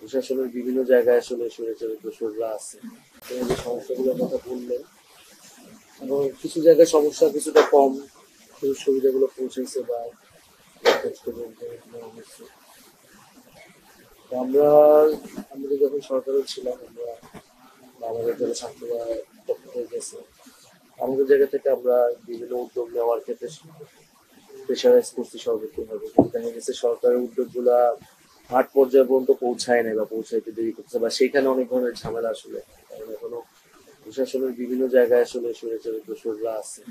প্রশাসনের বিভিন্ন জায়গায় আসলে স্বৈরাচারের দোসররা আছে। এই যে সমস্যাগুলোর কথা বললেন, এবং কিছু জায়গায় সমস্যা কিছুটা কম, সুযোগ সুবিধাগুলো পৌঁছেছে বা যথেষ্ট বলতে নেওয়া হয়েছে। তো আমরা যখন সরকারও ছিলাম, আমরা বা আমাদের যারা ছাত্ররা পক্ষ হয়ে গেছে, আমাদের জায়গা থেকে আমরা বিভিন্ন উদ্যোগ নেওয়ার ক্ষেত্রে প্রেশারাইজ করছি সর্বোচ্চভাবে। কিন্তু দেখা গেছে সরকারের উদ্যোগগুলা মাঠ পর্যায়ে পর্যন্ত পৌঁছায় নাই বা পৌঁছাইতে দেরি করছে, বা সেখানে অনেক ধরনের ঝামেলা আসলে, কারণ এখনো প্রশাসনের বিভিন্ন জায়গায় আসলে স্বৈরাচারের দোসররা আছে,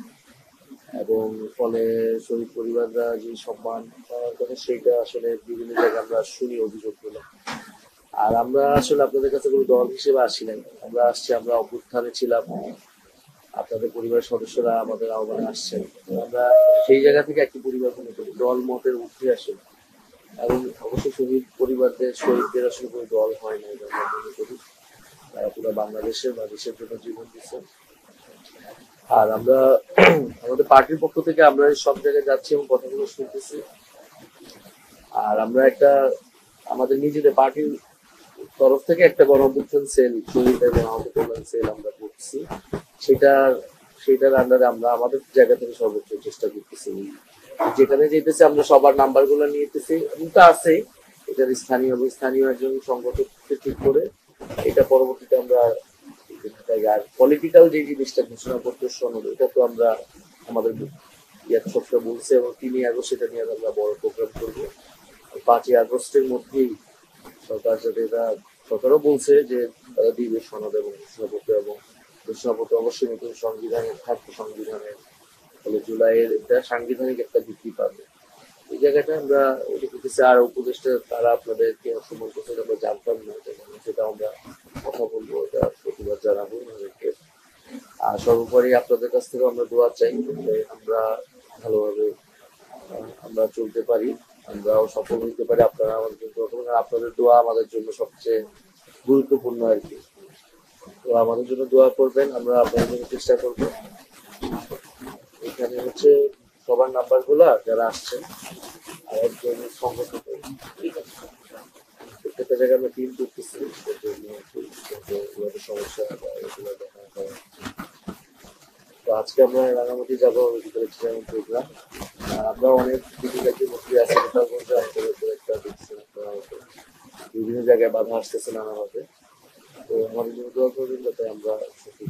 এবং ফলে শহীদ পরিবাররা যে সম্মান পাওয়ার কথা সেইটা আসলে বিভিন্ন জায়গায় আমরা শুনি অভিযোগগুলো। আর আমরা আসলে আপনাদের কাছে কোনো দল হিসেবে আসি নাই, আমরা আসছি, আমরা অভ্যুত্থানে ছিলাম, আপনাদের পরিবারের সদস্যরা আমাদের আহ্বানে আসছেন, তো আমরা সেই জায়গা থেকে একটি পরিবার মনে করি, দল মতের ঊর্ধ্বে আসলে। এবং অবশ্য শহীদ পরিবারদের শহীদদের আসলে কোনো দল হয় না এটা আমরা মনে করি, তারা পুরো বাংলাদেশের বা দেশের জন্য জীবন দিচ্ছে। আর আমরা আমাদের পার্টির পক্ষ থেকে আমরা সব জায়গায় যাচ্ছি এবং কথাগুলো শুনতেছি। আর আমরা একটা আমাদের নিজেদের পার্টির তরফ থেকে একটা গণঅভ্যুত্থান সেল, শহীদ এবং আহত কল্যাণ সেল আমরা করছি। সেটার সেটার আন্ডারে আমরা আমাদের জায়গা থেকে সর্বোচ্চ চেষ্টা করতেছি। যেখানে যেতেছি আমরা সবার নাম্বার গুলো নিতেছি, কিন্তু আছে এটার স্থানীয় একজন সংগঠককে ঠিক করে এটা পরবর্তীতে আমরা আর পলিটিক্যাল যে জিনিসটা ঘোষণাপত্র সনদ, এটা তো আমরা আমাদের ইয়াত সবসময় বলছে, এবং 3 আগস্ট সেটা নিয়ে আমরা বড় প্রোগ্রাম করবো। 5 আগস্টের মধ্যেই সরকার যাতে এটা, সরকারও বলছে যে তারা দিবে সনদ এবং ঘোষণাপত্র, এবং ঘোষণাপত্র অবশ্যই নতুন সংবিধানের থাকবে, সংবিধানের ফলে জুলাইয়ের এটা সাংবিধানিক একটা ভিত্তি পাবে। এই জায়গাটা আমরা ওটা করতেছি। আর উপদেষ্টা তারা আপনাদেরকে অসম্মান করছে আমরা জানতাম না, সেটা আমরা কথা বলবো, এটা প্রতিবাদ জানাবো ওনাদেরকে। আর সর্বোপরি আপনাদের কাছ থেকে আমরা দোয়া চাই যে আমরা ভালোভাবে আমরা চলতে পারি, আমরাও সফল হতে পারি, আপনারা আমাদের জন্য আপনাদের দোয়া আমাদের জন্য সবচেয়ে গুরুত্বপূর্ণ আর কি। তো আমাদের জন্য দোয়া করবেন, আমরা আপনাদের জন্য চেষ্টা করবো। এখানে হচ্ছে সবার নাম্বার গুলা যারা আসছেন, আর একজন সংগঠক, ঠিক আছে, প্রত্যেকটা জায়গায় আমরা টিম করতেছি, সমস্যা বা এগুলো দেখা হয়। তো আজকে আমরা রাঙামাটি যাবো প্রোগ্রাম। আমরা অনেক ডিফিকাল্টির মধ্যে আছি, গোপালগঞ্জে আমাদের উপর একটা দেখছেন আপনারা হয়তো বিভিন্ন জায়গায় বাধা আসতেছে নানাভাবে। তো আমাদের জন্য দোয়া করবেন যাতে আমরা সত্যি